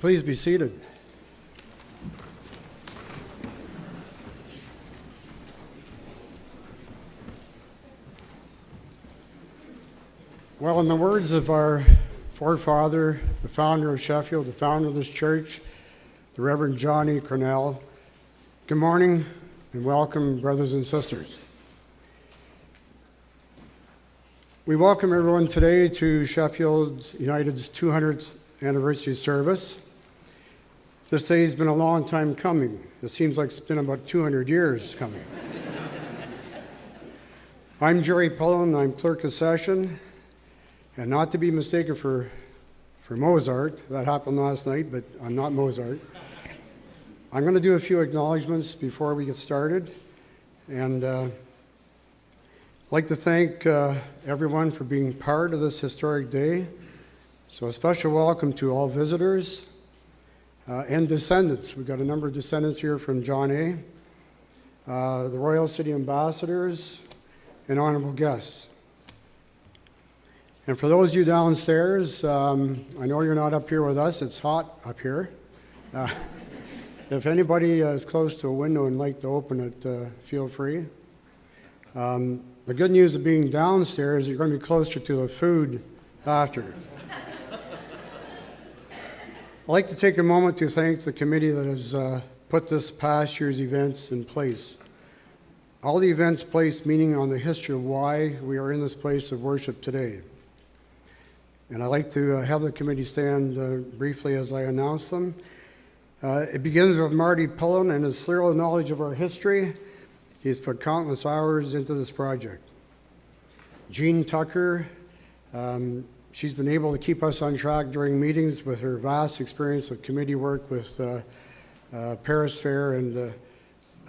Please be seated. Well, in the words of our forefather, the founder of Sheffield, the founder of this church, the Reverend John E. Cornell, good morning and welcome, brothers and sisters. We welcome everyone today to Sheffield United's 200th anniversary service. This day has been a long time coming. It seems like it's been about 200 years coming. I'm Jerry Pullen, I'm clerk of session, and not to be mistaken for Mozart. That happened last night, but I'm not Mozart. I'm going to do a few acknowledgments before we get started, and I'd like to thank everyone for being part of this historic day. So a special welcome to all visitors and descendants. We've got a number of descendants here from John A., the Royal City Ambassadors, and honorable guests. And for those of you downstairs, I know you're not up here with us. It's hot up here. If anybody is close to a window and like to open it, feel free. The good news of being downstairs, you're going to be closer to the food after. I'd like to take a moment to thank the committee that has put this past year's events in place. All the events placed meaning on the history of why we are in this place of worship today. And I'd like to have the committee stand briefly as I announce them. It begins with Marty Pullen and his thorough knowledge of our history. He's put countless hours into this project. Jean Tucker, she's been able to keep us on track during meetings with her vast experience of committee work with Paris Fair and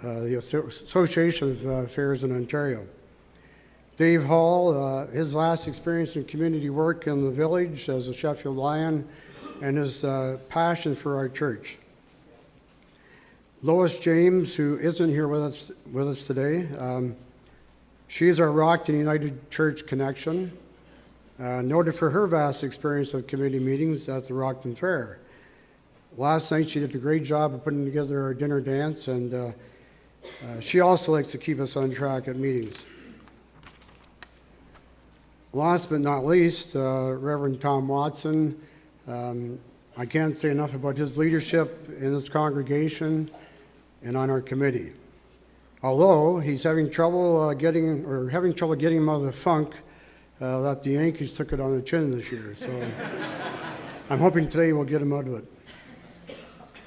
the Association of Fairs in Ontario. Dave Hall, his vast experience in community work in the village as a Sheffield Lion and his passion for our church. Lois James, who isn't here with us today, she is our Rockton United Church connection, noted for her vast experience of committee meetings at the Rockton Fair. Last night she did a great job of putting together our dinner dance, and she also likes to keep us on track at meetings. Last but not least, Reverend Tom Watson. I can't say enough about his leadership in this congregation and on our committee. Although he's having trouble getting him out of the funk that the Yankees took it on the chin this year. So I'm hoping today we'll get him out of it.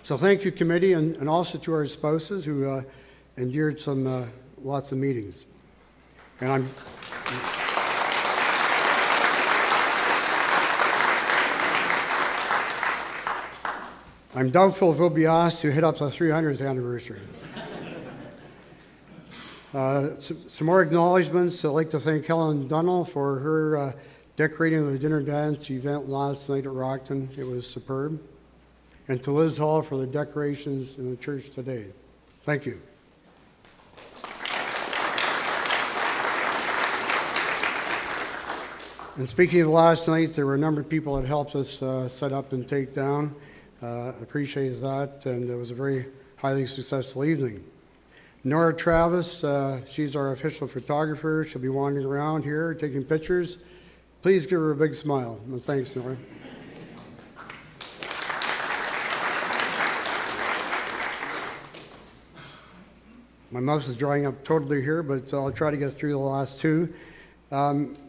So thank you, committee, and also to our spouses who endured some lots of meetings. And I'm doubtful if we'll be asked to hit up the 300th anniversary. Some more acknowledgments. I'd like to thank Helen Dunnell for her decorating the dinner dance event last night at Rockton. It was superb. And to Liz Hall for the decorations in the church today. Thank you. And speaking of last night, there were a number of people that helped us set up and take down. Appreciate that, and it was a very highly successful evening. Nora Travis, she's our official photographer. She'll be wandering around here taking pictures. Please give her a big smile. Well, thanks, Nora. My mouth is drying up totally here, but I'll try to get through the last two.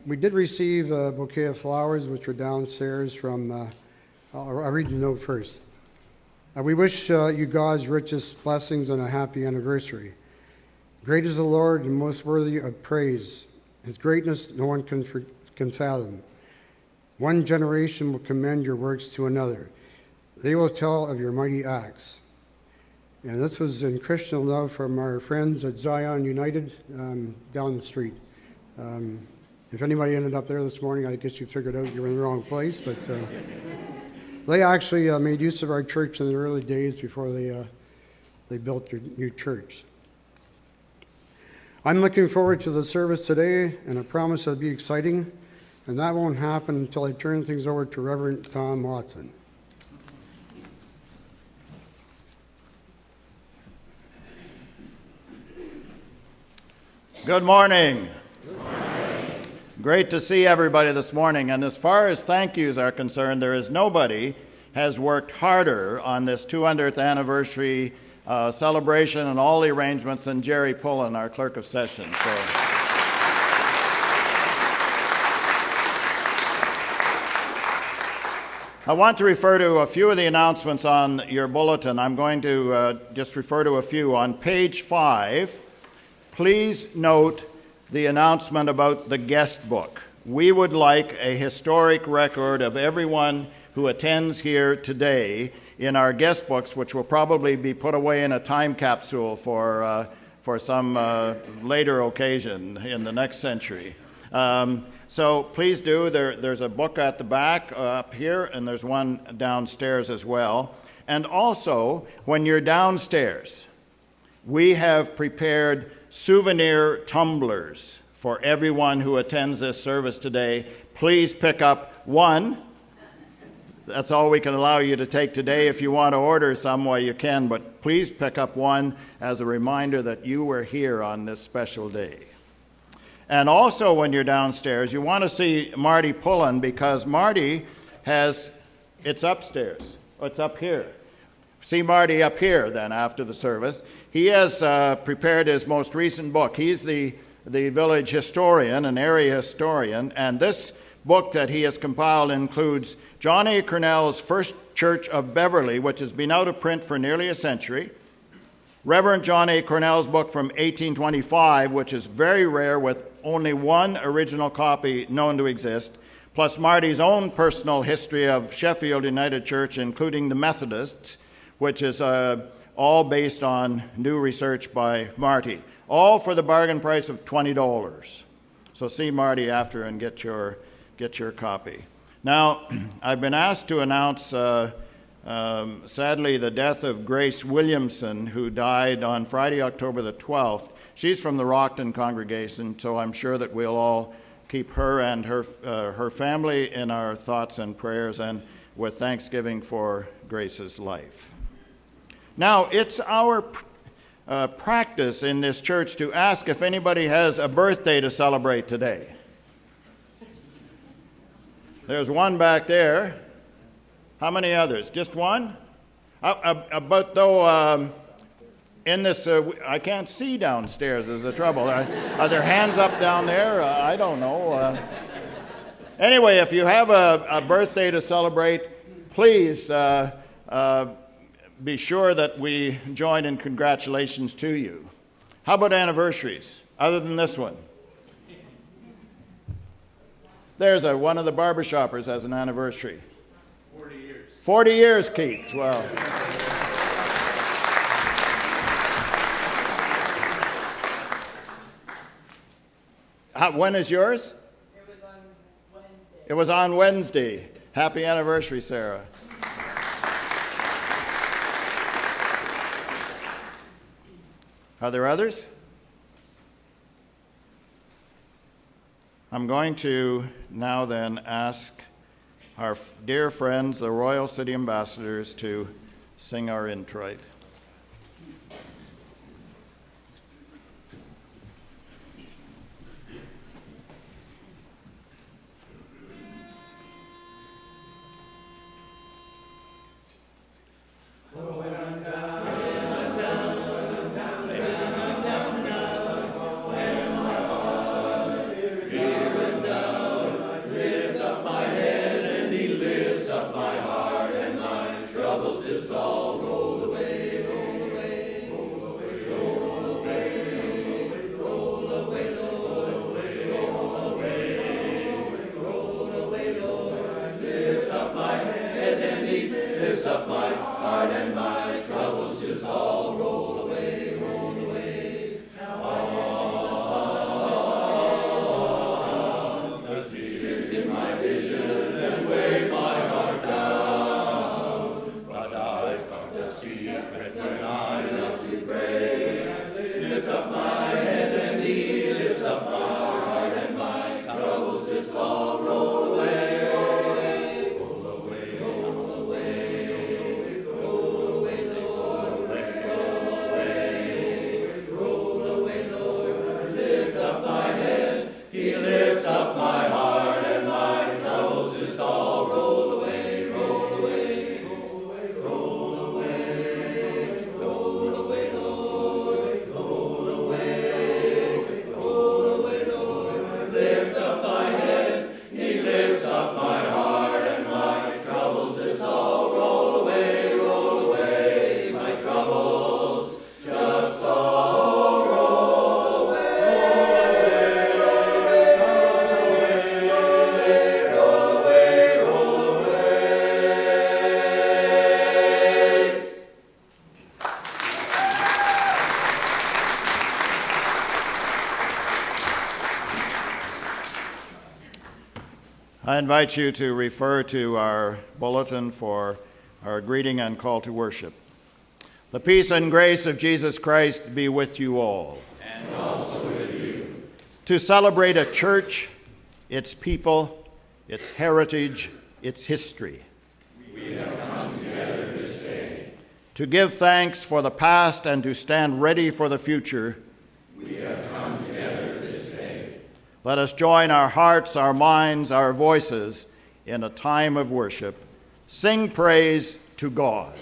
We did receive a bouquet of flowers, which are downstairs from I'll read the note first. We wish you God's richest blessings and a happy anniversary. Great is the Lord and most worthy of praise. His greatness no one can fathom. One generation will commend your works to another. They will tell of your mighty acts. And this was in Christian love from our friends at Zion United down the street. If anybody ended up there this morning, I guess you figured out you were in the wrong place, but they actually made use of our church in the early days before they built your new church. I'm looking forward to the service today, and I promise it'll be exciting, and that won't happen until I turn things over to Reverend Tom Watson. Good morning. Great to see everybody this morning. And as far as thank yous are concerned, there is nobody has worked harder on this 200th anniversary celebration and all the arrangements than Jerry Pullen, our clerk of session. So. I want to refer to a few of the announcements on your bulletin. I'm going to just refer to a few. On page 5, please note the announcement about the guest book. We would like a historic record of everyone who attends here today in our guest books, which will probably be put away in a time capsule for some later occasion in the next century. So please do. There's a book at the back up here, and there's one downstairs as well. And also, when you're downstairs, we have prepared souvenir tumblers for everyone who attends this service today. Please pick up one. That's all we can allow you to take today. If you want to order some, well, you can, but please pick up one as a reminder that you were here on this special day. And also, when you're downstairs, you want to see Marty Pullen, because Marty it's upstairs. Oh, it's up here. See Marty up here then after the service. He has prepared his most recent book. He's the village historian, an area historian, and this book that he has compiled includes John A. Cornell's First Church of Beverly, which has been out of print for nearly a century, Reverend John A. Cornell's book from 1825, which is very rare with only one original copy known to exist, plus Marty's own personal history of Sheffield United Church, including the Methodists, which is all based on new research by Marty, all for the bargain price of $20. So see Marty after and get your copy. Now, I've been asked to announce, sadly, the death of Grace Williamson, who died on Friday, October the 12th. She's from the Rockton congregation, so I'm sure that we'll all keep her and her family in our thoughts and prayers, and with thanksgiving for Grace's life. Now, it's our practice in this church to ask if anybody has a birthday to celebrate today. There's one back there. How many others? Just one? But though in this, I can't see downstairs is the trouble. Are there hands up down there? I don't know. Anyway, if you have a birthday to celebrate, please be sure that we join in congratulations to you. How about anniversaries, other than this one? There's one of the barbershoppers has an anniversary. 40 years. 40 years, Keith. Well. When is yours? It was on Wednesday. It was on Wednesday. Happy anniversary, Sarah. Are there others? I'm going to now then ask our dear friends, the Royal City Ambassadors, to sing our introit. Just all rolled away, rolled away. I invite you to refer to our bulletin for our greeting and call to worship. The peace and grace of Jesus Christ be with you all. And also with you. To celebrate a church, its people, its heritage, its history. We have come together this day. To give thanks for the past and to stand ready for the future. We have come together this day. Let us join our hearts, our minds, our voices in a time of worship. Sing praise to God.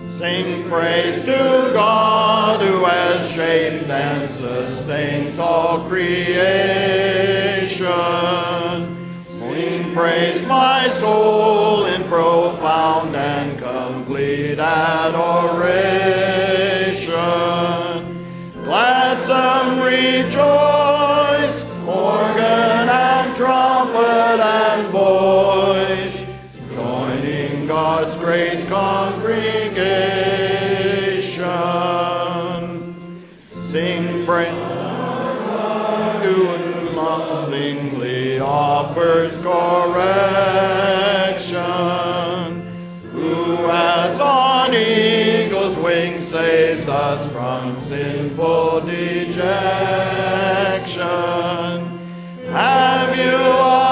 Sing praise to God who has shaped and sustains all creation. Sing praise, my soul, in profound and complete adoration. Gladsome rejoice, organ and trumpet and voice, joining God's great congregation. Sing praise who lovingly offers correction, who as on eagle's wings saves us from sinful dejection. Have you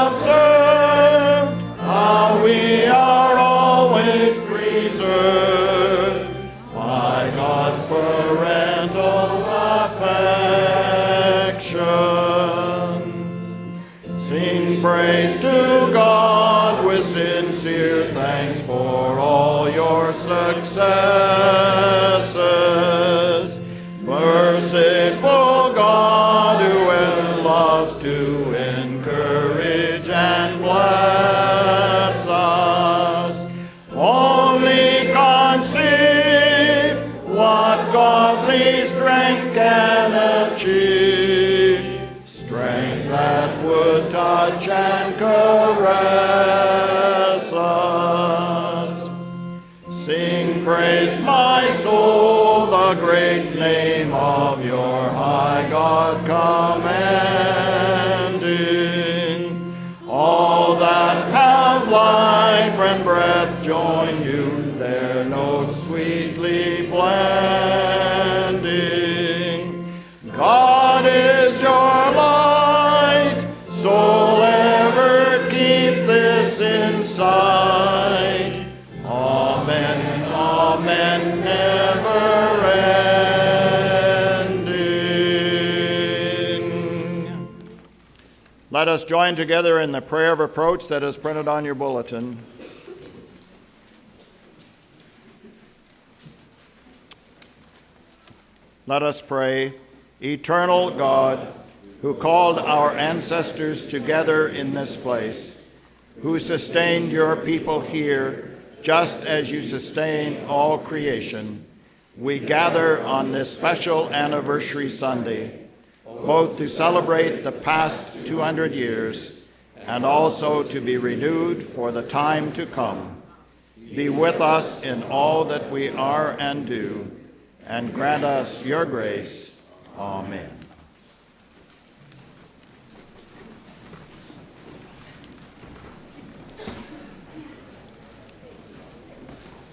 observed how we are always preserved by God's parental affection? Sing praise to God with sincere thanks for all your successes. Merciful God, who loves to encourage and bless us, only conceive what godly strength can achieve, strength that would touch and caress us. Sing praise, my soul, the great name of your high God commanding. All that have life and breath join you, their notes sweetly blending. God is your light, soul ever keep this in sight. Amen, amen, never ending. Let us join together in the prayer of approach that is printed on your bulletin. Let us pray. Eternal God, who called our ancestors together in this place, who sustained your people here just as you sustain all creation, we gather on this special anniversary Sunday, both to celebrate the past 200 years and also to be renewed for the time to come. Be with us in all that we are and do, and grant us your grace. Amen.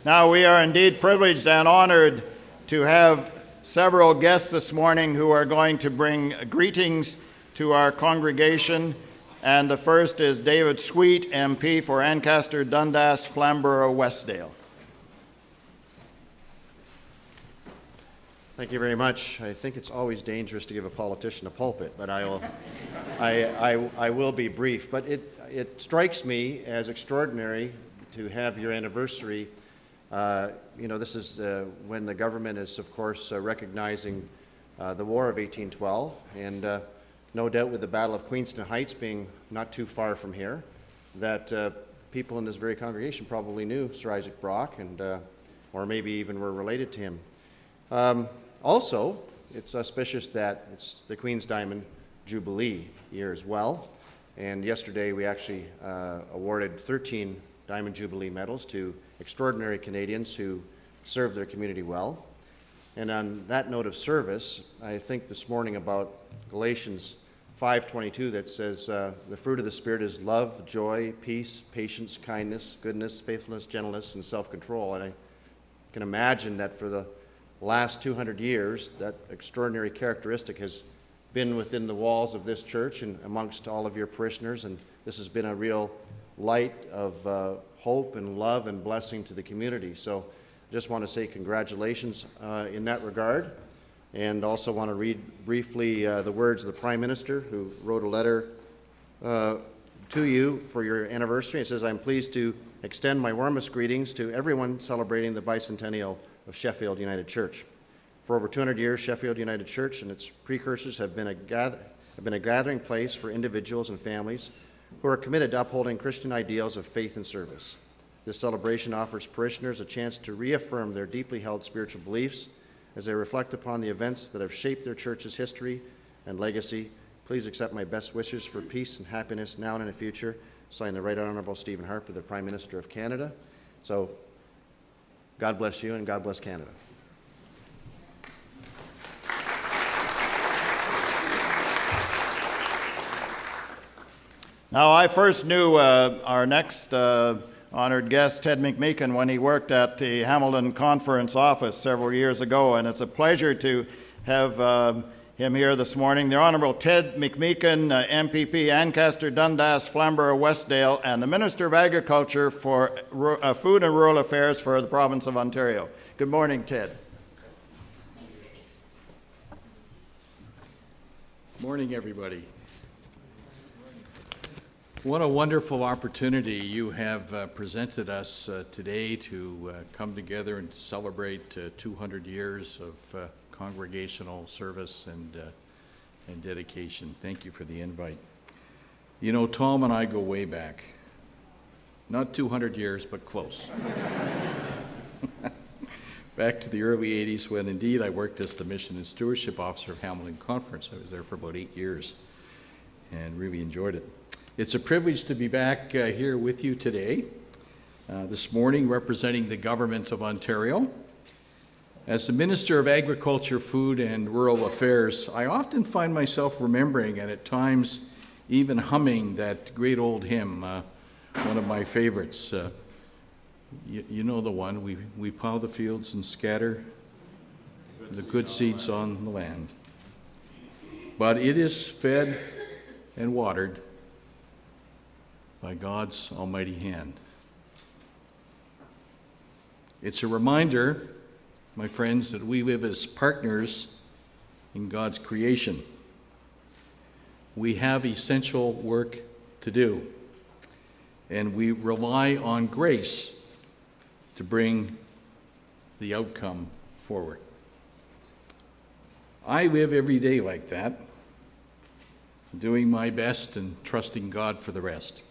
Now, we are indeed privileged and honored to have several guests this morning who are going to bring greetings to our congregation. And the first is David Sweet, MP for Ancaster, Dundas, Flamborough, Westdale. Thank you very much. I think it's always dangerous to give a politician a pulpit, but I will be brief. But it strikes me as extraordinary to have your anniversary. This is when the government is, of course, recognizing the War of 1812, and no doubt with the Battle of Queenston Heights being not too far from here, that people in this very congregation probably knew Sir Isaac Brock, and or maybe even were related to him. Also, it's auspicious that it's the Queen's Diamond Jubilee year as well. And yesterday we actually awarded 13 Diamond Jubilee medals to extraordinary Canadians who served their community well. And on that note of service, I think this morning about Galatians 5:22 that says, the fruit of the Spirit is love, joy, peace, patience, kindness, goodness, faithfulness, gentleness, and self-control. And I can imagine that for the last 200 years, that extraordinary characteristic has been within the walls of this church and amongst all of your parishioners, and this has been a real light of hope and love and blessing to the community. So I just want to say congratulations in that regard, and also want to read briefly the words of the Prime Minister, who wrote a letter to you for your anniversary. It says, "I'm pleased to extend my warmest greetings to everyone celebrating the bicentennial of Sheffield United Church. For over 200 years, Sheffield United Church and its precursors have been a gathering place for individuals and families who are committed to upholding Christian ideals of faith and service. This celebration offers parishioners a chance to reaffirm their deeply held spiritual beliefs as they reflect upon the events that have shaped their church's history and legacy. Please accept my best wishes for peace and happiness now and in the future. Signed, the Right Honourable Stephen Harper, the Prime Minister of Canada." So, God bless you and God bless Canada. Now, I first knew our next honored guest, Ted McMeekin, when he worked at the Hamilton Conference office several years ago, and it's a pleasure to have him here this morning. The Honourable Ted McMeekin, MPP, Ancaster, Dundas, Flamborough, Westdale, and the Minister of Agriculture for Food and Rural Affairs for the province of Ontario. Good morning, Ted. Morning, everybody. What a wonderful opportunity you have presented us today to come together and to celebrate 200 years of congregational service and dedication. Thank you for the invite. You know, Tom and I go way back. Not 200 years, but close. Back to the early 80s, when indeed I worked as the Mission and Stewardship Officer of Hamilton Conference. I was there for about 8 years and really enjoyed it. It's a privilege to be back here with you today, this morning, representing the Government of Ontario. As the Minister of Agriculture, Food and Rural Affairs, I often find myself remembering and at times even humming that great old hymn, one of my favorites. You know the one, we plow the fields and scatter the good seeds on the land. But it is fed and watered by God's almighty hand. It's a reminder, my friends, that we live as partners in God's creation. We have essential work to do, and we rely on grace to bring the outcome forward. I live every day like that, doing my best and trusting God for the rest.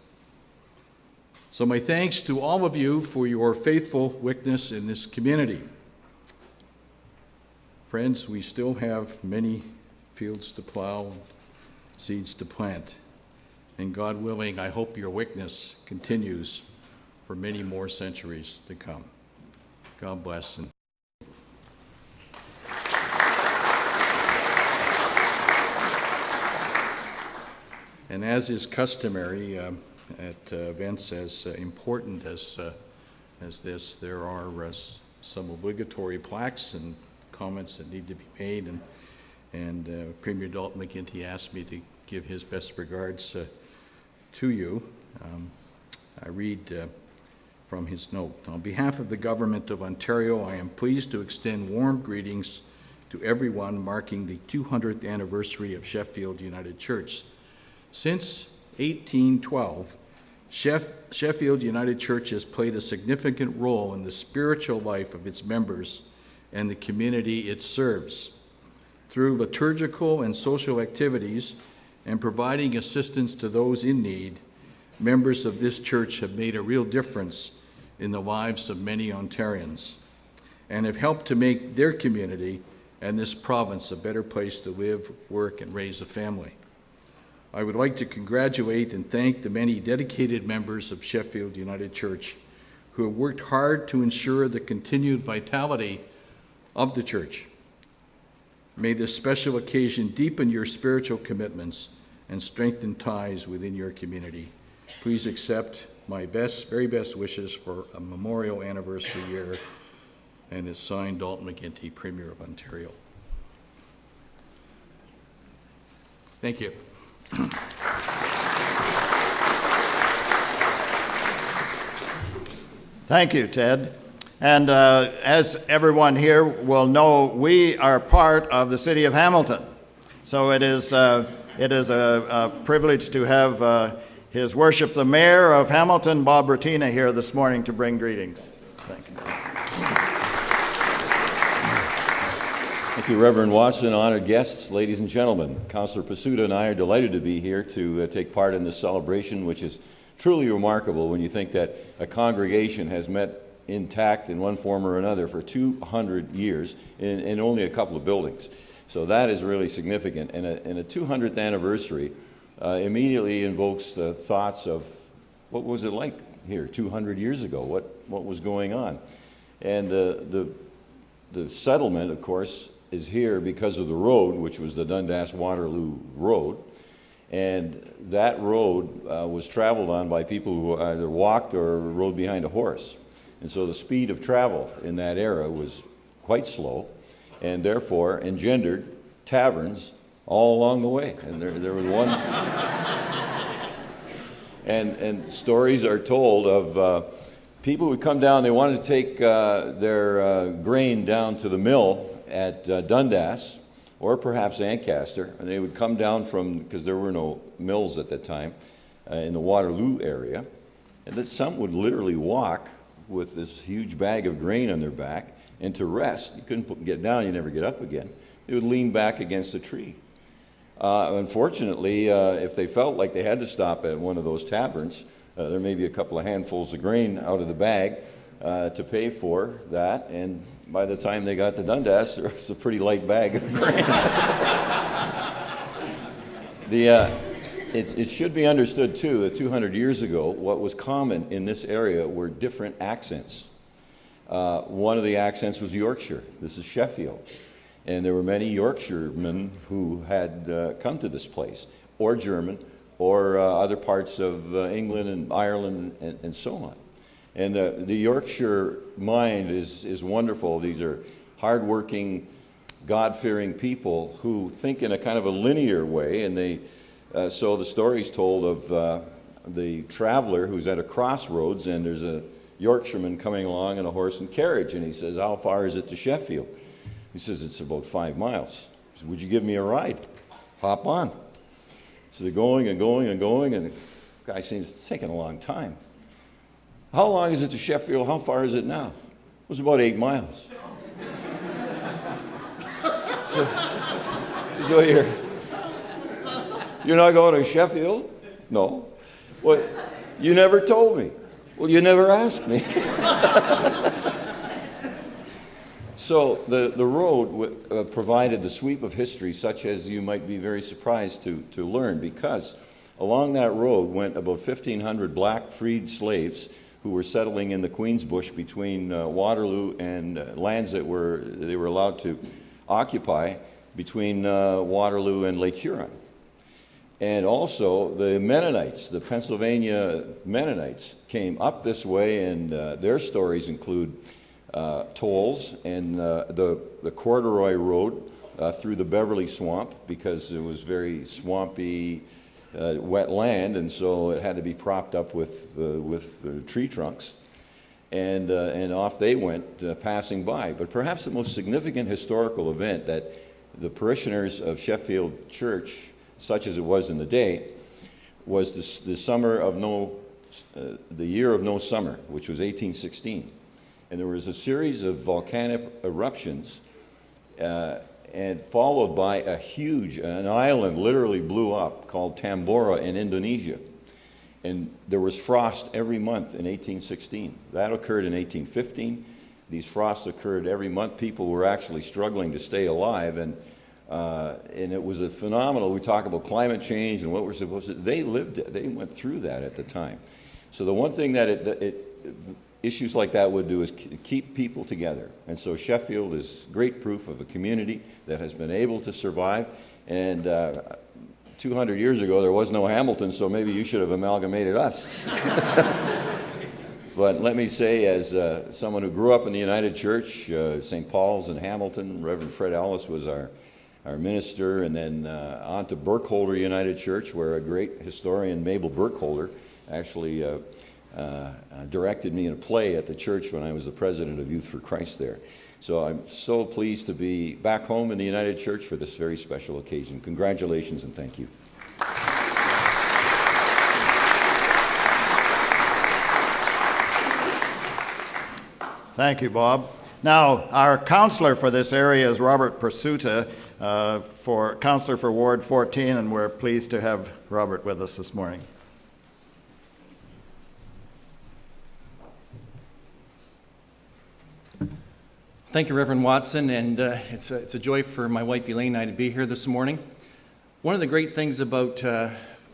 So my thanks to all of you for your faithful witness in this community. Friends, we still have many fields to plow, seeds to plant. And God willing, I hope your witness continues for many more centuries to come. God bless. And as is customary at events as important as this, there are some obligatory plaques and comments that need to be made. And Premier Dalton McGuinty asked me to give his best regards to you. I read from his note. On behalf of the Government of Ontario, I am pleased to extend warm greetings to everyone marking the 200th anniversary of Sheffield United Church. Since 1812, Sheffield United Church has played a significant role in the spiritual life of its members and the community it serves. Through liturgical and social activities and providing assistance to those in need, members of this church have made a real difference in the lives of many Ontarians. and have helped to make their community and this province a better place to live, work, and raise a family. I would like to congratulate and thank the many dedicated members of Sheffield United Church who have worked hard to ensure the continued vitality of the church. May this special occasion deepen your spiritual commitments and strengthen ties within your community. Please accept my very best wishes for a memorial anniversary year, and it's signed Dalton McGuinty, Premier of Ontario. Thank you. Thank you, Ted. And as everyone here will know, we are part of the City of Hamilton. So it is a privilege to have His Worship the Mayor of Hamilton, Bob Ratina, here this morning to bring greetings. Thank you. Thank you, Reverend Watson, honored guests, ladies and gentlemen. Councillor Pasuta and I are delighted to be here to take part in this celebration, which is truly remarkable when you think that a congregation has met intact in one form or another for 200 years in only a couple of buildings. So that is really significant. And a 200th anniversary immediately invokes thoughts of what was it like here 200 years ago, what was going on. And the settlement, of course, is here because of the road, which was the Dundas-Waterloo Road. And that road was traveled on by people who either walked or rode behind a horse. And so the speed of travel in that era was quite slow, and therefore engendered taverns all along the way. And there was one. and stories are told of people who would come down, they wanted to take their grain down to the mill at Dundas, or perhaps Ancaster, and they would come down because there were no mills at that time in the Waterloo area, and that some would literally walk with this huge bag of grain on their back, and to rest. You couldn't get down, you never get up again. They would lean back against a tree. Unfortunately, if they felt like they had to stop at one of those taverns, there may be a couple of handfuls of grain out of the bag to pay for that, and by the time they got to Dundas, there was a pretty light bag of grain. It should be understood, too, that 200 years ago, what was common in this area were different accents. One of the accents was Yorkshire. This is Sheffield. And there were many Yorkshiremen who had come to this place, or German, or other parts of England and Ireland and so on. And the Yorkshire mind is wonderful. These are hardworking, God-fearing people who think in a kind of a linear way, and they so the story's told of the traveler who's at a crossroads, and there's a Yorkshireman coming along in a horse and carriage, and he says, "How far is it to Sheffield?" He says, "It's about 5 miles." He says, "Would you give me a ride?" "Hop on." So they're going and going and going, and the guy seems it's taking a long time. "How long is it to Sheffield? How far is it now?" "It was about 8 miles. So you're not going to Sheffield? "No." "Well, you never told me." "Well, you never asked me." So the road provided the sweep of history such as you might be very surprised to learn, because along that road went about 1,500 black freed slaves who were settling in the Queensbush between Waterloo and lands that they were allowed to occupy between Waterloo and Lake Huron. And also the Mennonites, the Pennsylvania Mennonites, came up this way, and their stories include tolls and the Corduroy Road through the Beverly Swamp, because it was very swampy, wet land, and so it had to be propped up with tree trunks. And off they went, passing by. But perhaps the most significant historical event that the parishioners of Sheffield Church, such as it was in the day, was the year of no summer, which was 1816. And there was a series of volcanic eruptions, and followed by an island literally blew up called Tambora in Indonesia. And there was frost every month in 1816. That occurred in 1815. these frosts occurred every month. People were actually struggling to stay alive, and it was a phenomenal. We talk about climate change and what we're supposed to. They went through that at the time. So the one thing that issues like that would do is keep people together. And so Sheffield is great proof of a community that has been able to survive. And 200 years ago, there was no Hamilton, so maybe you should have amalgamated us. But let me say, as someone who grew up in the United Church, St. Paul's in Hamilton, Reverend Fred Ellis was our minister, and then on to Burkholder United Church, where a great historian, Mabel Burkholder, actually directed me in a play at the church when I was the president of Youth for Christ there. So I'm so pleased to be back home in the United Church for this very special occasion. Congratulations and thank you. Thank you, Bob. Now, our counselor for this area is Robert Pursuta, counselor for Ward 14, and we're pleased to have Robert with us this morning. Thank you, Reverend Watson, and it's a joy for my wife Elaine and I to be here this morning. One of the great things about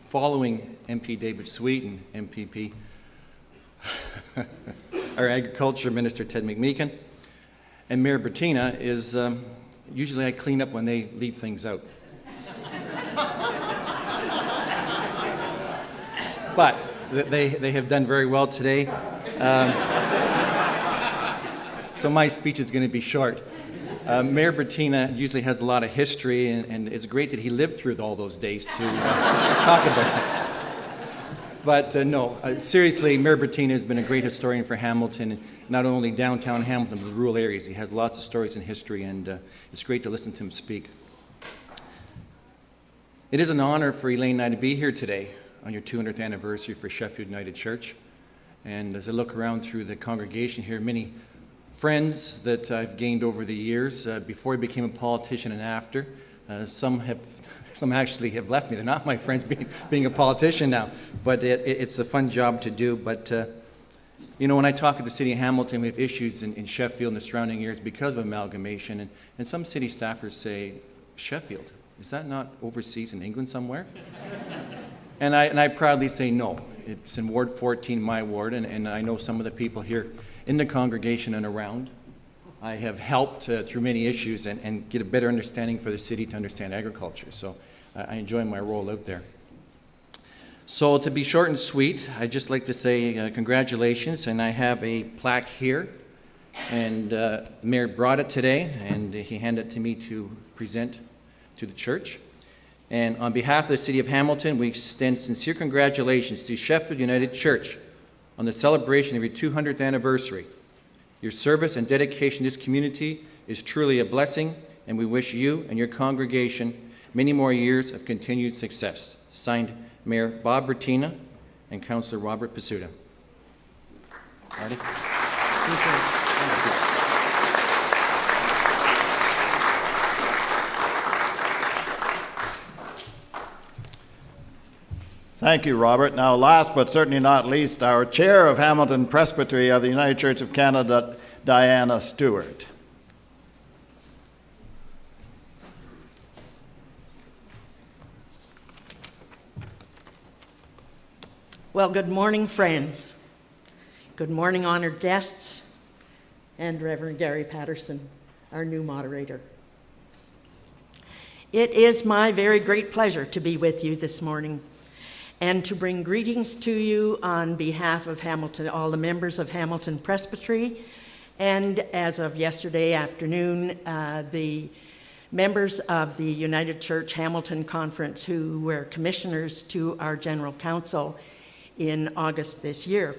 following MP David Sweet and MPP, our Agriculture Minister Ted McMeekin, and Mayor Bettina is usually I clean up when they leave things out. But they have done very well today. So my speech is going to be short. Mayor Bettina usually has a lot of history, and it's great that he lived through all those days to talk about it. But no, seriously, Mayor Bettina has been a great historian for Hamilton, not only downtown Hamilton, but the rural areas. He has lots of stories and history, and it's great to listen to him speak. It is an honor for Elaine and I to be here today on your 200th anniversary for Sheffield United Church. And as I look around through the congregation here, many friends that I've gained over the years, before I became a politician and after. Some actually have left me. They're not my friends being a politician now, but it's a fun job to do. But when I talk at the city of Hamilton, we have issues in Sheffield and the surrounding areas because of amalgamation, and some city staffers say, Sheffield, is that not overseas in England somewhere? and I proudly say no. It's in Ward 14, my ward, and I know some of the people here in the congregation and around. I have helped through many issues and get a better understanding for the city to understand agriculture. So I enjoy my role out there. So to be short and sweet, I'd just like to say congratulations, and I have a plaque here. And the mayor brought it today, and he handed it to me to present to the church. And on behalf of the city of Hamilton, we extend sincere congratulations to Sheffield United Church on the celebration of your 200th anniversary. Your service and dedication to this community is truly a blessing, and we wish you and your congregation many more years of continued success. Signed, Mayor Bob Bettina and Councillor Robert Pasuta. Marty? Thank you, Robert. Now, last but certainly not least, our Chair of Hamilton Presbytery of the United Church of Canada, Diana Stewart. Well, good morning, friends. Good morning, honored guests, and Reverend Gary Patterson, our new moderator. It is my very great pleasure to be with you this morning and to bring greetings to you on behalf of Hamilton, all the members of Hamilton Presbytery, and as of yesterday afternoon, the members of the United Church Hamilton Conference who were commissioners to our General Council in August this year.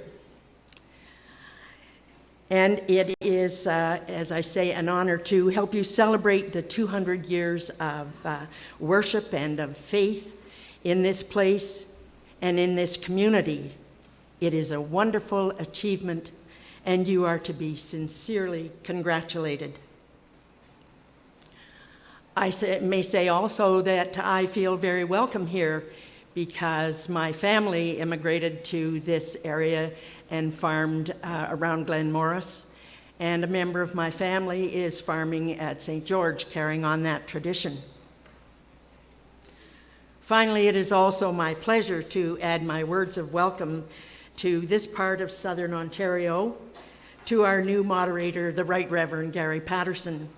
And it is, as I say, an honor to help you celebrate the 200 years of worship and of faith in this place and in this community. It is a wonderful achievement, and you are to be sincerely congratulated. I may say also that I feel very welcome here because my family immigrated to this area and farmed around Glen Morris. and a member of my family is farming at St. George, carrying on that tradition. Finally, it is also my pleasure to add my words of welcome to this part of Southern Ontario, to our new moderator, the Right Reverend Gary Patterson.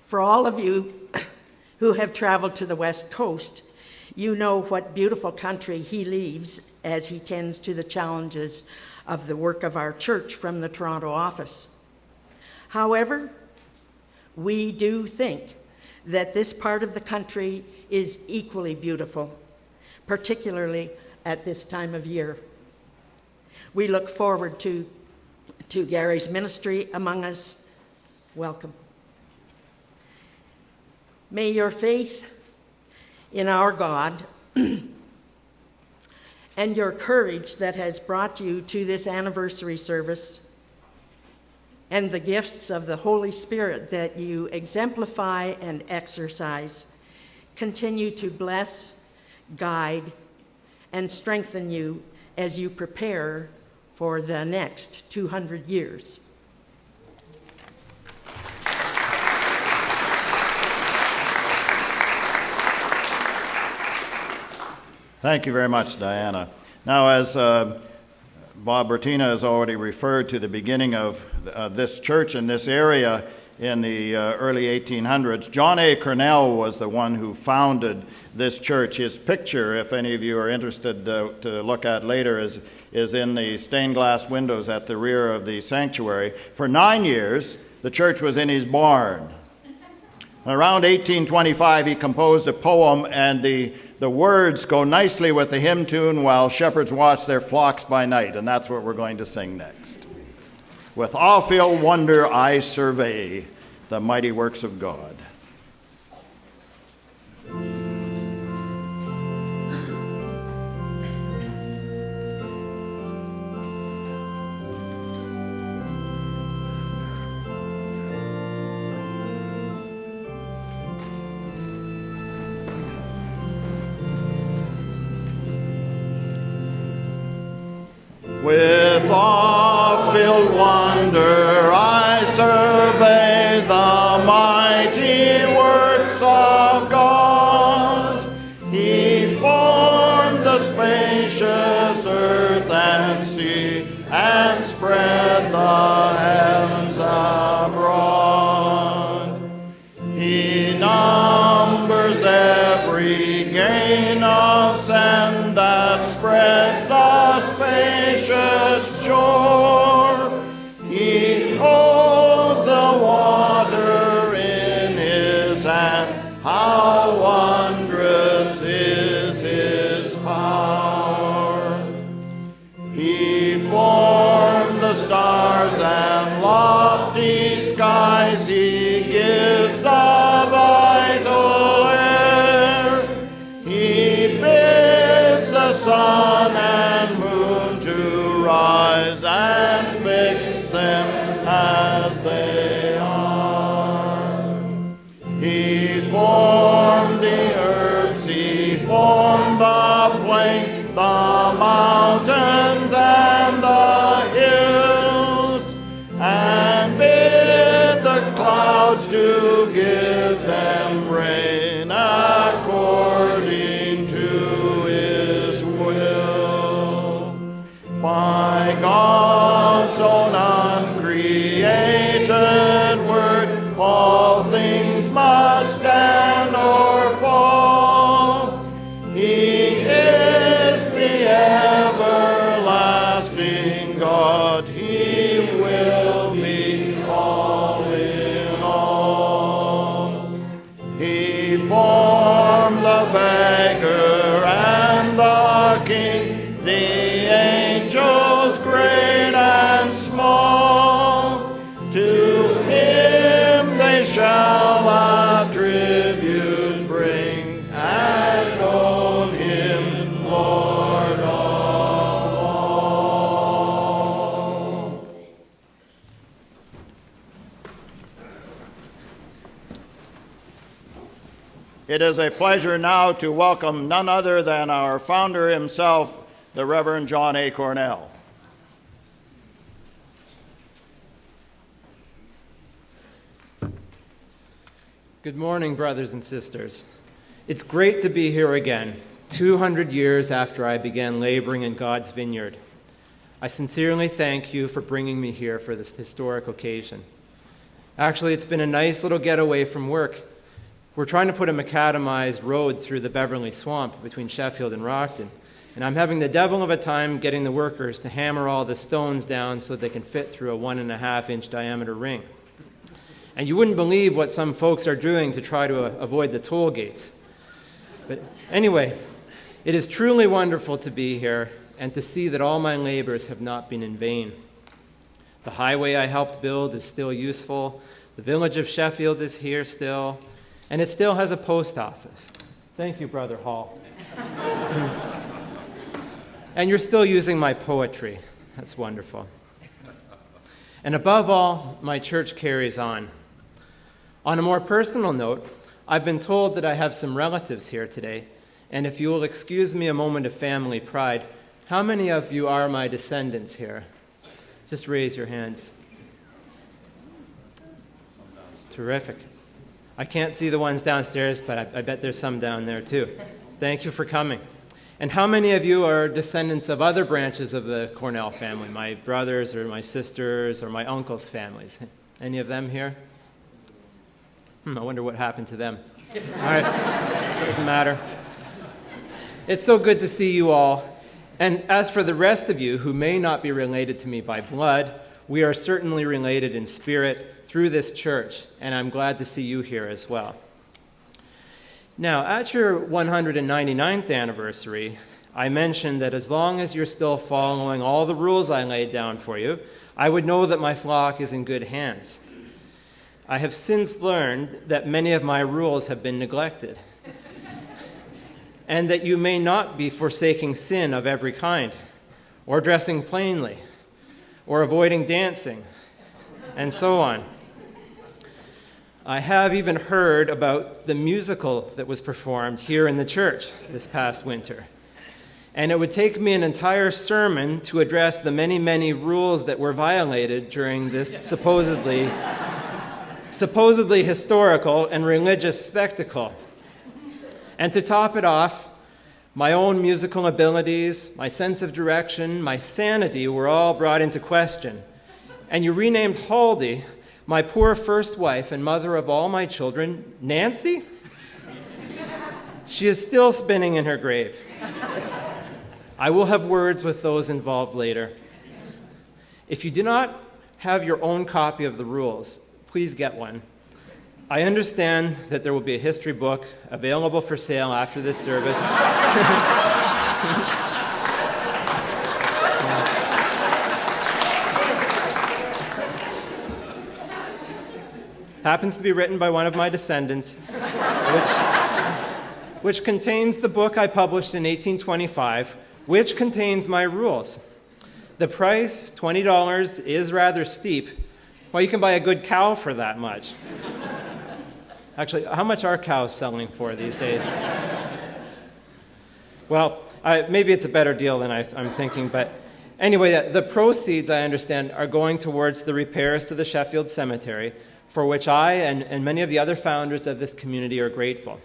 For all of you who have traveled to the West Coast, you know what beautiful country he leaves as he tends to the challenges of the work of our church from the Toronto office. However, we do think that this part of the country is equally beautiful, particularly at this time of year. We look forward to Gary's ministry among us. Welcome. May your faith in our God and your courage that has brought you to this anniversary service and the gifts of the Holy Spirit that you exemplify and exercise continue to bless, guide, and strengthen you as you prepare for the next 200 years. Thank you very much, Diana. Now, as Bob Bertina has already referred to the beginning of this church in this area in the early 1800s, John A. Cornell was the one who founded this church. His picture, if any of you are interested to look at later, is in the stained glass windows at the rear of the sanctuary. For 9 years, the church was in his barn. Around 1825, he composed a poem, and the words go nicely with the hymn tune, "While shepherds watch their flocks by night," and that's what we're going to sing next. With awe-filled wonder I survey the mighty works of God. With awe-filled wonder I survey the mighty works of God. He formed the spacious earth and sea and spread the heavens abroad. He numbers every grain of sand that spreads the spacious shore. He holds the water in his hand. How wondrous is his power. He formed the stars and lofty skies. He gives the vital air. He bids the sun and moon to rise and fix them as they are. He formed the earths, he formed the plain, the mountains and the hills, and bid the clouds to give them rain according to his will. By God's own uncreated word, all things must stand or fall. He is the everlasting God. He will be all in all. He formed the beggar and the king, the angels great and small. To him they shall attribute bring and own him Lord of all. It is a pleasure now to welcome none other than our founder himself, the Reverend John A. Cornell. Good morning, brothers and sisters. It's great to be here again, 200 years after I began laboring in God's vineyard. I sincerely thank you for bringing me here for this historic occasion. Actually, it's been a nice little getaway from work. We're trying to put a macadamized road through the Beverly Swamp between Sheffield and Rockton, and I'm having the devil of a time getting the workers to hammer all the stones down so they can fit through a 1.5-inch diameter ring. And you wouldn't believe what some folks are doing to try to avoid the toll gates. But anyway, it is truly wonderful to be here and to see that all my labors have not been in vain. The highway I helped build is still useful. The village of Sheffield is here still, and it still has a post office. Thank you, Brother Hall. And you're still using my poetry. That's wonderful. And above all, my church carries on. On a more personal note, I've been told that I have some relatives here today, and if you will excuse me a moment of family pride, how many of you are my descendants here? Just raise your hands. Terrific. I can't see the ones downstairs, but I bet there's some down there too. Thank you for coming. And how many of you are descendants of other branches of the Cornell family, my brothers or my sisters or my uncle's families? Any of them here? I wonder what happened to them. All right, doesn't matter. It's so good to see you all. And as for the rest of you who may not be related to me by blood, we are certainly related in spirit through this church, and I'm glad to see you here as well. Now, at your 199th anniversary, I mentioned that as long as you're still following all the rules I laid down for you, I would know that my flock is in good hands. I have since learned that many of my rules have been neglected, and that you may not be forsaking sin of every kind, or dressing plainly, or avoiding dancing, and so on. I have even heard about the musical that was performed here in the church this past winter, and it would take me an entire sermon to address the many, many rules that were violated during this supposedly historical and religious spectacle. And to top it off, my own musical abilities, my sense of direction, my sanity were all brought into question. And you renamed Haldy, my poor first wife and mother of all my children, Nancy? She is still spinning in her grave. I will have words with those involved later. If you do not have your own copy of the rules, please get one. I understand that there will be a history book available for sale after this service. Happens to be written by one of my descendants, which contains the book I published in 1825, which contains my rules. The price, $20, is rather steep. Well, you can buy a good cow for that much. Actually, how much are cows selling for these days? Well, maybe it's a better deal than I'm thinking, but anyway, the proceeds, I understand, are going towards the repairs to the Sheffield Cemetery, for which I and many of the other founders of this community are grateful.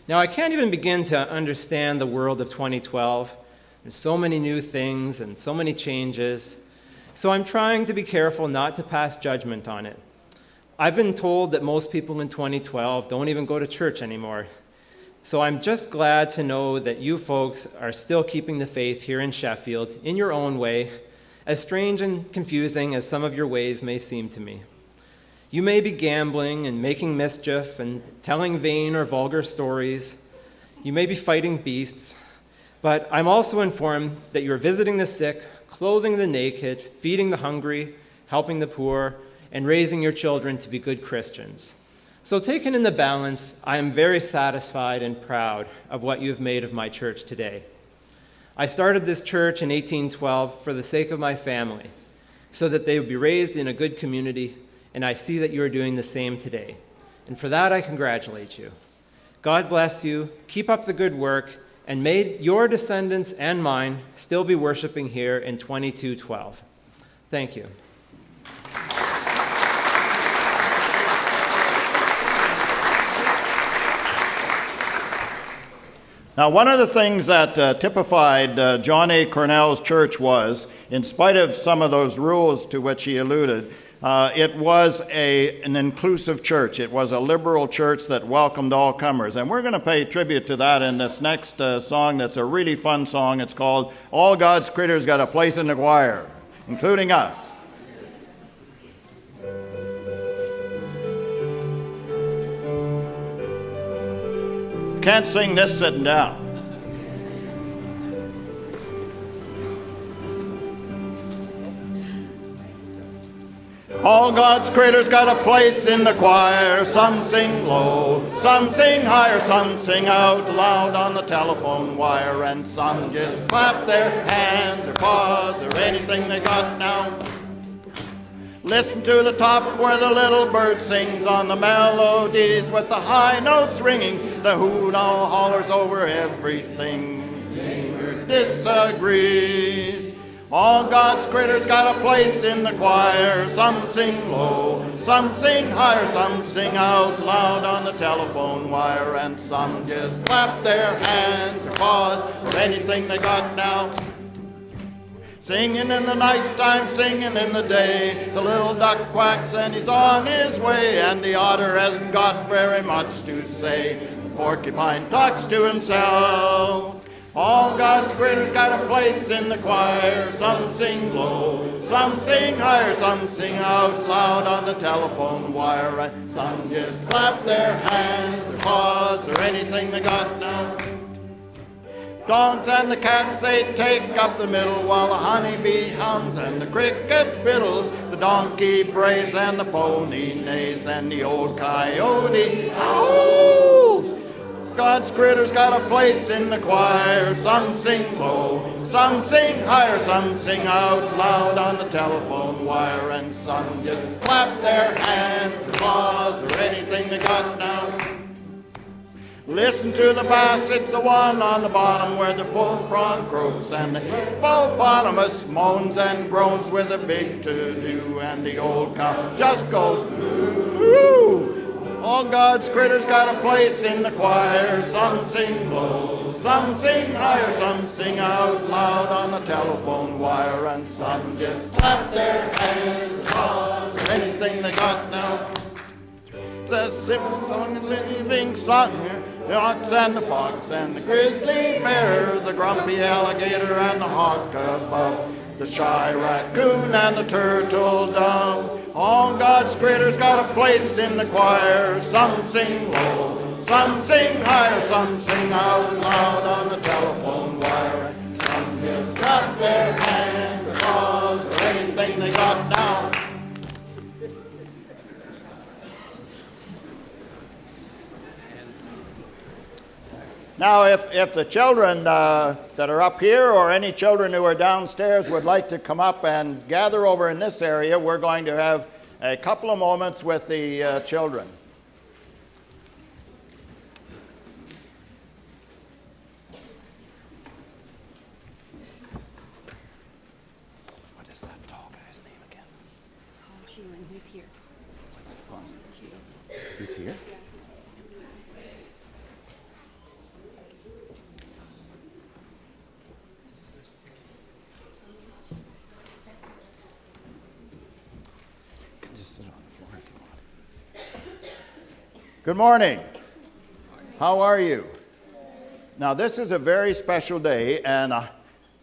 Now, I can't even begin to understand the world of 2012. There's so many new things and so many changes. So I'm trying to be careful not to pass judgment on it. I've been told that most people in 2012 don't even go to church anymore. So I'm just glad to know that you folks are still keeping the faith here in Sheffield in your own way, as strange and confusing as some of your ways may seem to me. You may be gambling and making mischief and telling vain or vulgar stories. You may be fighting beasts, but I'm also informed that you're visiting the sick, clothing the naked, feeding the hungry, helping the poor, and raising your children to be good Christians. So taken in the balance, I am very satisfied and proud of what you've made of my church today. I started this church in 1812 for the sake of my family, so that they would be raised in a good community, and I see that you are doing the same today. And for that, I congratulate you. God bless you, keep up the good work, and may your descendants and mine still be worshiping here in 2212. Thank you. Now, one of the things that typified John A. Cornell's church was, in spite of some of those rules to which he alluded, it was an inclusive church. It was a liberal church that welcomed all comers. And we're going to pay tribute to that in this next song that's a really fun song. It's called All God's Critters Got a Place in the Choir, including us. Can't sing this sitting down. All God's critters got a place in the choir. Some sing low, some sing higher, some sing out loud on the telephone wire, and some just clap their hands or paws or anything they got now. Listen to the top where the little bird sings on the melodies with the high notes ringing. The who now hollers over everything. Singer disagrees. All God's critters got a place in the choir. Some sing low, some sing higher, some sing out loud on the telephone wire, and some just clap their hands or paws or anything they got now. Singing in the nighttime, singing in the day. The little duck quacks and he's on his way, and the otter hasn't got very much to say. The porcupine talks to himself. All God's critters got a place in the choir. Some sing low, some sing higher, some sing out loud on the telephone wire, and some just clap their hands or paws or anything they got now. Dogs and the cats, they take up the middle, while the honeybee hums and the cricket fiddles. The donkey brays and the pony neighs, and the old coyote howls. God's critters got a place in the choir. Some sing low, some sing higher, some sing out loud on the telephone wire, and some just clap their hands or paws or anything they got now. Listen to the bass, it's the one on the bottom where the full frog croaks, and the hippopotamus moans and groans with a big to-do, and the old cow just goes moo. All God's critters got a place in the choir. Some sing low, some sing higher, some sing out loud on the telephone wire, and some just clap their hands, paws, or anything they got now. It's a simple song, a living song. The ox and the fox and the grizzly bear, the grumpy alligator and the hawk above, the shy raccoon and the turtle dove. All God's critters got a place in the choir. Some sing low, some sing higher, some sing out loud on the telephone wire, and some just clap their hands or paws or anything they got now. Now, if the children that are up here or any children who are downstairs would like to come up and gather over in this area, we're going to have a couple of moments with the children. What is that tall guy's name again? He's here. He's here? Good morning. How are you? Now, this is a very special day, and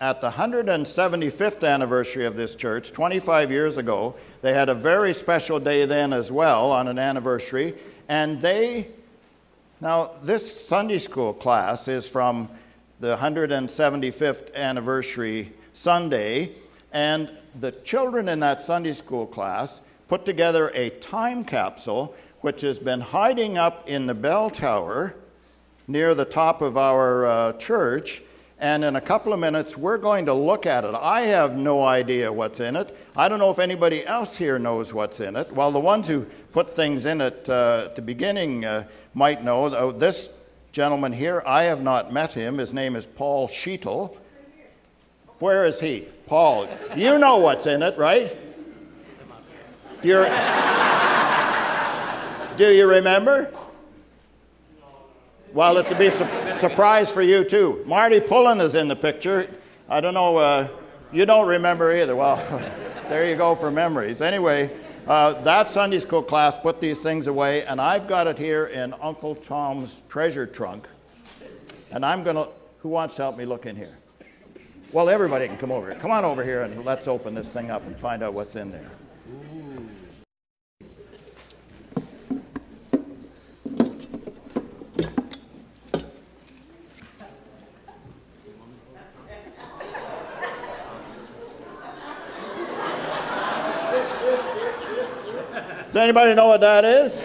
at the 175th anniversary of this church, 25 years ago, they had a very special day then as well on an anniversary, and now this Sunday school class is from the 175th anniversary Sunday, and the children in that Sunday school class put together a time capsule which has been hiding up in the bell tower near the top of our church, and in a couple of minutes we're going to look at it. I have no idea what's in it. I don't know if anybody else here knows what's in it. Well, the ones who put things in it at the beginning might know. This gentleman here, I have not met him. His name is Paul Sheetal. Where is he? Paul, you know what's in it, right? Do you remember? Well, it's to be Surprise for you, too. Marty Pullen is in the picture. I don't know, you don't remember either. Well, there you go for memories. Anyway, that Sunday school class put these things away, and I've got it here in Uncle Tom's treasure trunk. And I'm going to, who wants to help me look in here? Well, everybody can come over here. Come on over here and let's open this thing up and find out what's in there. Does anybody know what that is?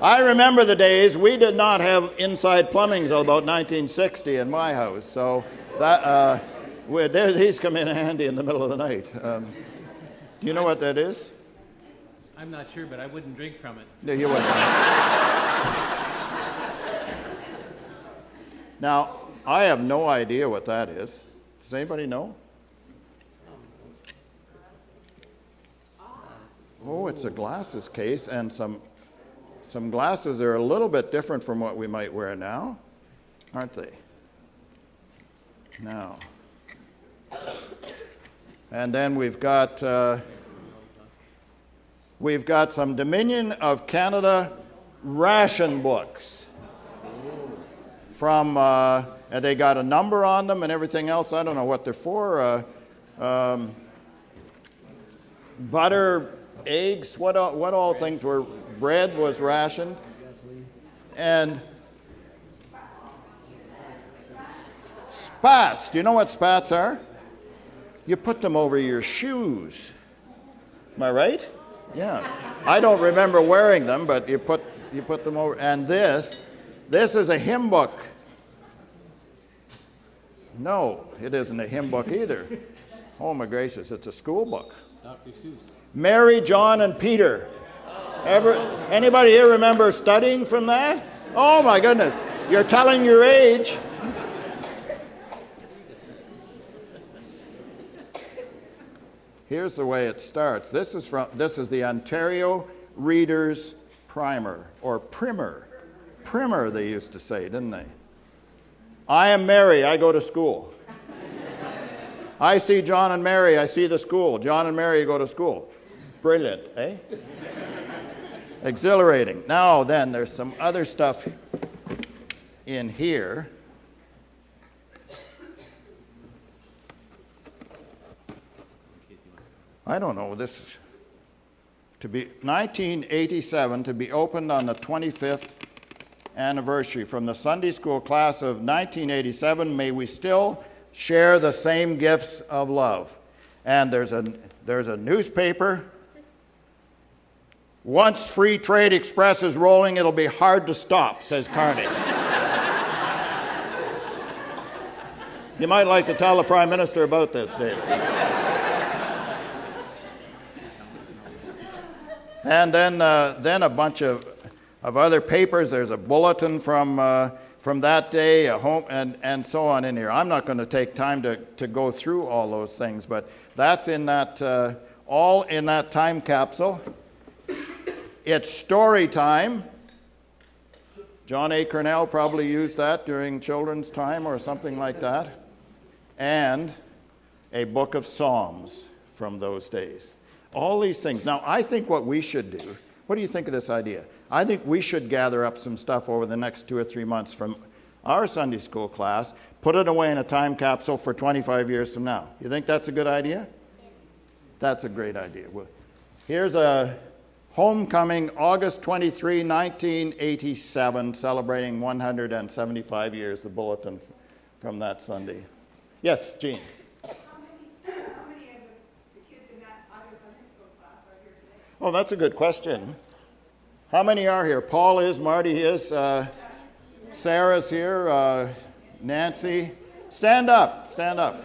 I remember the days we did not have inside plumbing until about 1960 in my house, so that these come in handy in the middle of the night. Do you know what that is? I'm not sure, but I wouldn't drink from it. No, you wouldn't. Now, I have no idea what that is. Does anybody know? Oh, it's a glasses case, and some glasses are a little bit different from what we might wear now, aren't they? Now. And then we've got some Dominion of Canada ration books from, and they got a number on them and everything else. I don't know what they're for. Butter, eggs, what all things were, bread was rationed. And spats, do you know what spats are? You put them over your shoes. Am I right? Yeah. I don't remember wearing them, but you put them over. And this is a hymn book. No, it isn't a hymn book either. Oh my gracious, it's a school book. Dr. Seuss. Mary, John, and Peter. Anybody here remember studying from that? Oh my goodness, you're telling your age. Here's the way it starts. This is the Ontario Reader's Primer, or Primer. Primer, they used to say, didn't they? I am Mary, I go to school. I see John and Mary, I see the school. John and Mary go to school. Brilliant, eh? Exhilarating. Now then, there's some other stuff in here. I don't know, this is to be 1987, to be opened on the 25th anniversary. From the Sunday school class of 1987, may we still share the same gifts of love. And there's a newspaper. Once free trade express is rolling, it'll be hard to stop, says Carney. You might like to tell the Prime Minister about this, David. And then a bunch of other papers. There's a bulletin from that day, a home, and so on in here. I'm not going to take time to go through all those things, but that's in that, all in that time capsule. It's story time. John A. Cornell probably used that during children's time or something like that. And a book of Psalms from those days. All these things. Now, I think what we should do, what do you think of this idea? I think we should gather up some stuff over the next 2 or 3 months from our Sunday school class, put it away in a time capsule for 25 years from now. You think that's a good idea? That's a great idea. Well, here's a homecoming, August 23, 1987, celebrating 175 years, the bulletin from that Sunday. Yes, Jean. How many of the kids in that other Sunday school class are here today? Oh, that's a good question. How many are here? Paul is, Marty is, Sarah's here, Nancy. Stand up, stand up.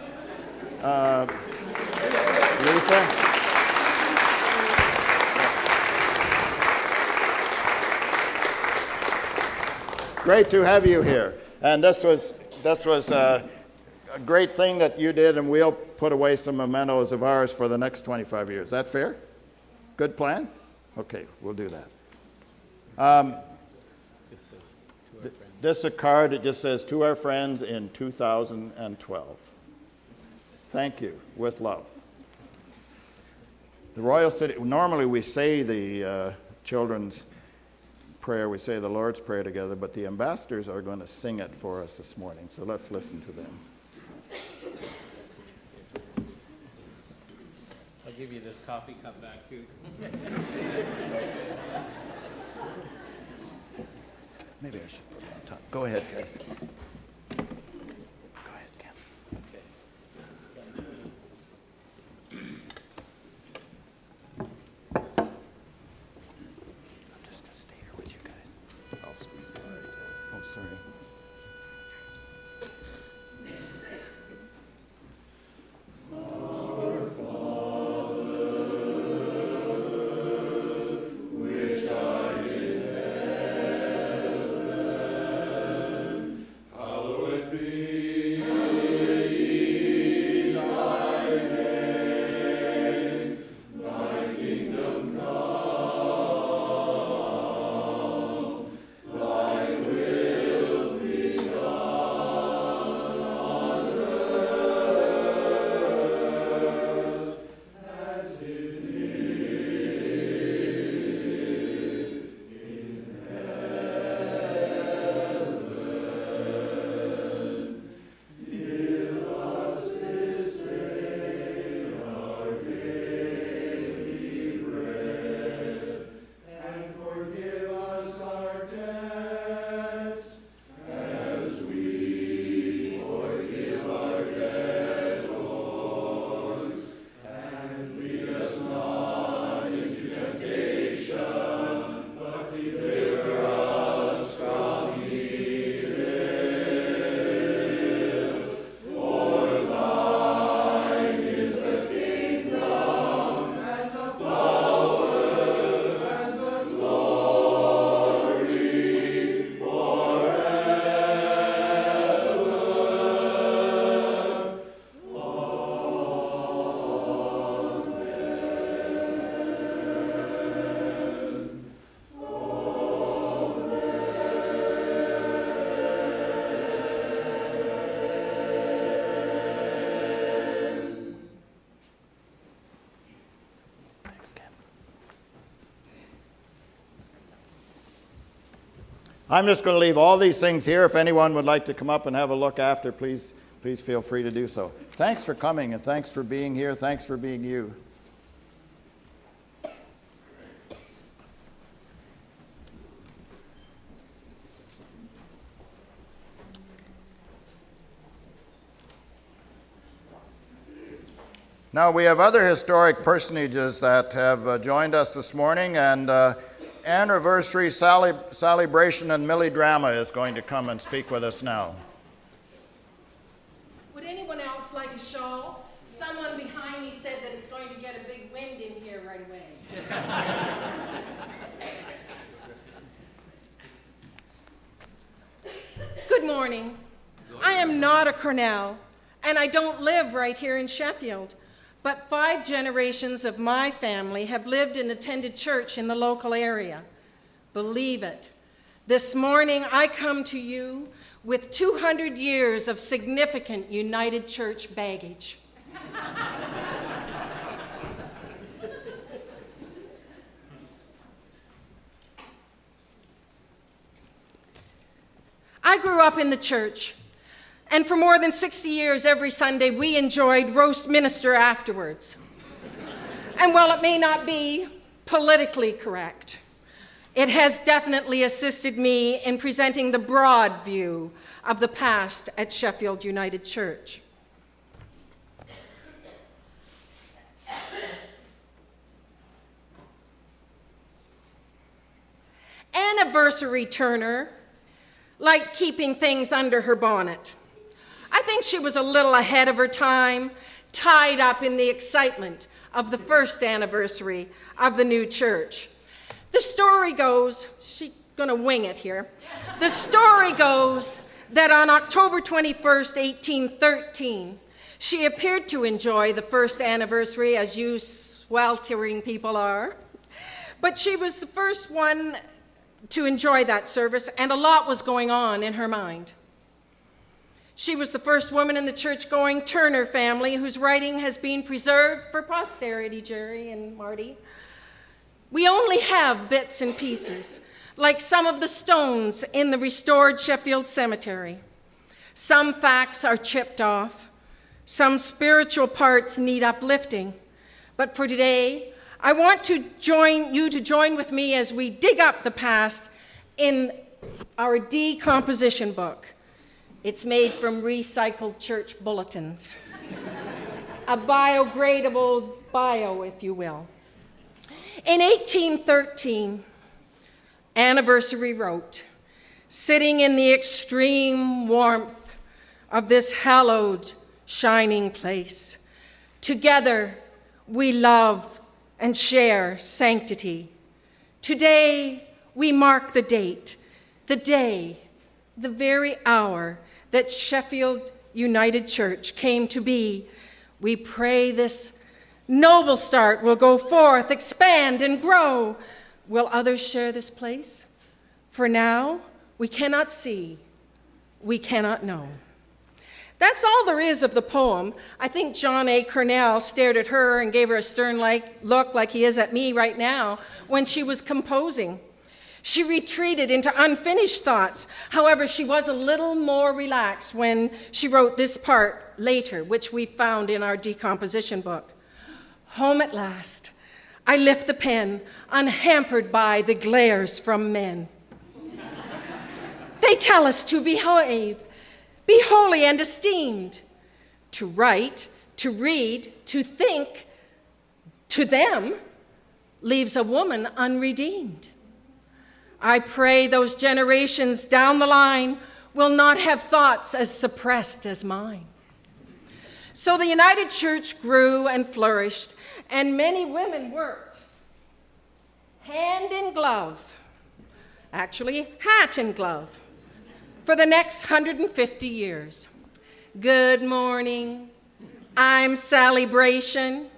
Lisa? Great to have you here. And this was a great thing that you did, and we'll put away some mementos of ours for the next 25 years. Is that fair? Good plan? Okay, we'll do that. This is a card that just says, "To our friends in 2012." Thank you, with love. The Royal City, normally we say the children's prayer, we say the Lord's Prayer together, but the ambassadors are going to sing it for us this morning, so let's listen to them. I'll give you this coffee cup back too. Maybe I should put it on top. Go ahead, guys. Go ahead, Ken. I'm just going to stay here with you guys. I'll speak. Oh, sorry. I'm just going to leave all these things here. If anyone would like to come up and have a look after, please feel free to do so. Thanks for coming, and thanks for being here. Thanks for being you. Now, we have other historic personages that have joined us this morning, and anniversary celebration and Millie Drama is going to come and speak with us now. Would anyone else like a shawl? Someone behind me said that it's going to get a big wind in here right away. Good morning. I am not a Cornell, and I don't live right here in Sheffield. But 5 generations of my family have lived and attended church in the local area. Believe it. This morning I come to you with 200 years of significant United Church baggage. I grew up in the church. And for more than 60 years, every Sunday, we enjoyed roast minster afterwards. And while it may not be politically correct, it has definitely assisted me in presenting the broad view of the past at Sheffield United Church. Anniversary Turner liked keeping things under her bonnet. I think she was a little ahead of her time, tied up in the excitement of the first anniversary of the new church. The story goes, she's gonna wing it here. The story goes that on October 21st, 1813, she appeared to enjoy the first anniversary, as you sweltering people are. But she was the first one to enjoy that service, and a lot was going on in her mind. She was the first woman in the church-going Turner family whose writing has been preserved for posterity, Jerry and Marty. We only have bits and pieces, like some of the stones in the restored Sheffield cemetery. Some facts are chipped off. Some spiritual parts need uplifting. But for today, I want to join with me as we dig up the past in our decomposition book. It's made from recycled church bulletins. A biodegradable bio, if you will. In 1813, Anniversary wrote, "Sitting in the extreme warmth of this hallowed, shining place, together we love and share sanctity. Today we mark the date, the day, the very hour that Sheffield United Church came to be. We pray this noble start will go forth, expand, and grow. Will others share this place? For now, we cannot see, we cannot know." That's all there is of the poem. I think John A. Cornell stared at her and gave her a stern look like he is at me right now when she was composing. She retreated into unfinished thoughts. However, she was a little more relaxed when she wrote this part later, which we found in our decomposition book. "Home at last, I lift the pen, unhampered by the glares from men. They tell us to behave, be holy and esteemed, to write, to read, to think, to them, leaves a woman unredeemed. I pray those generations down the line will not have thoughts as suppressed as mine." So the United Church grew and flourished, and many women worked hand in glove, actually hat and glove, for the next 150 years. Good morning, I'm Sally Bration.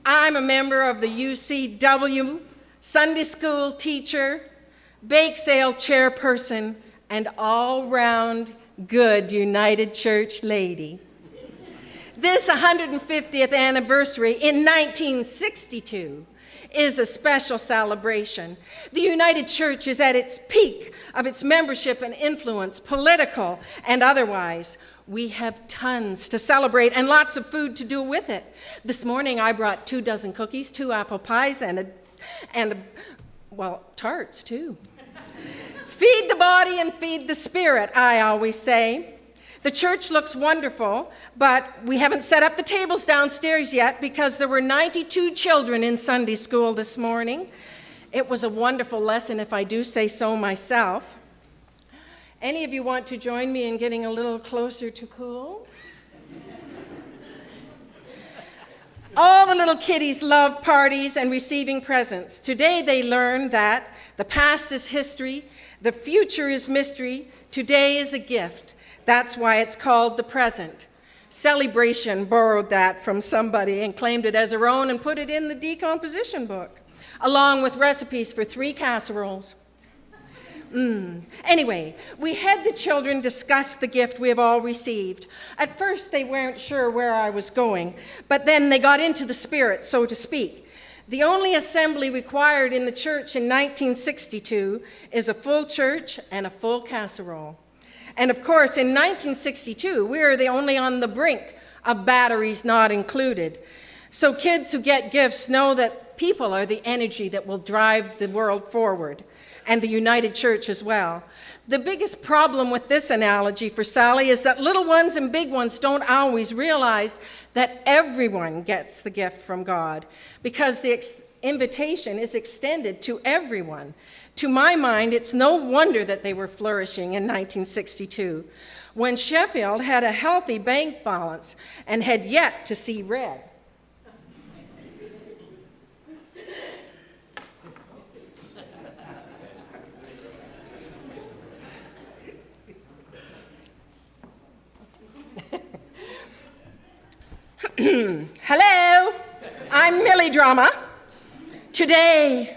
I'm a member of the UCW, Sunday school teacher, bake sale chairperson, and all-round good United Church lady. This 150th anniversary in 1962 is a special celebration. The United Church is at its peak of its membership and influence, political and otherwise. We have tons to celebrate and lots of food to do with it. This morning I brought 2 dozen cookies, 2 apple pies, and tarts too. Feed the body and feed the spirit, I always say. The church looks wonderful, but we haven't set up the tables downstairs yet because there were 92 children in Sunday school this morning. It was a wonderful lesson, if I do say so myself. Any of you want to join me in getting a little closer to cool? All the little kiddies love parties and receiving presents. Today they learn that the past is history, the future is mystery, today is a gift. That's why it's called the present. Celebration borrowed that from somebody and claimed it as her own and put it in the decomposition book, along with recipes for 3 casseroles. Anyway, we had the children discuss the gift we have all received. At first, they weren't sure where I was going, but then they got into the spirit, so to speak. The only assembly required in the church in 1962 is a full church and a full casserole. And of course, in 1962, we were only on the brink of batteries not included. So kids who get gifts know that people are the energy that will drive the world forward, and the United Church as well. The biggest problem with this analogy for Sally is that little ones and big ones don't always realize that everyone gets the gift from God, because the invitation is extended to everyone. To my mind, it's no wonder that they were flourishing in 1962, when Sheffield had a healthy bank balance and had yet to see red. Hello, I'm Millie Drama. Today,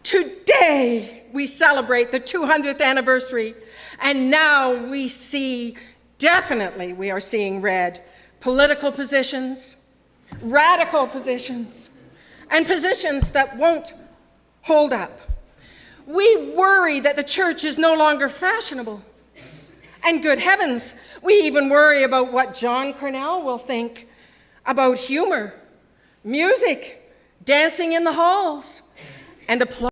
Today, we celebrate the 200th anniversary, and now we see, definitely we are seeing red. Political positions, radical positions, and positions that won't hold up. We worry that the church is no longer fashionable. And good heavens, we even worry about what John Cornell will think about humor, music, dancing in the halls, and applause.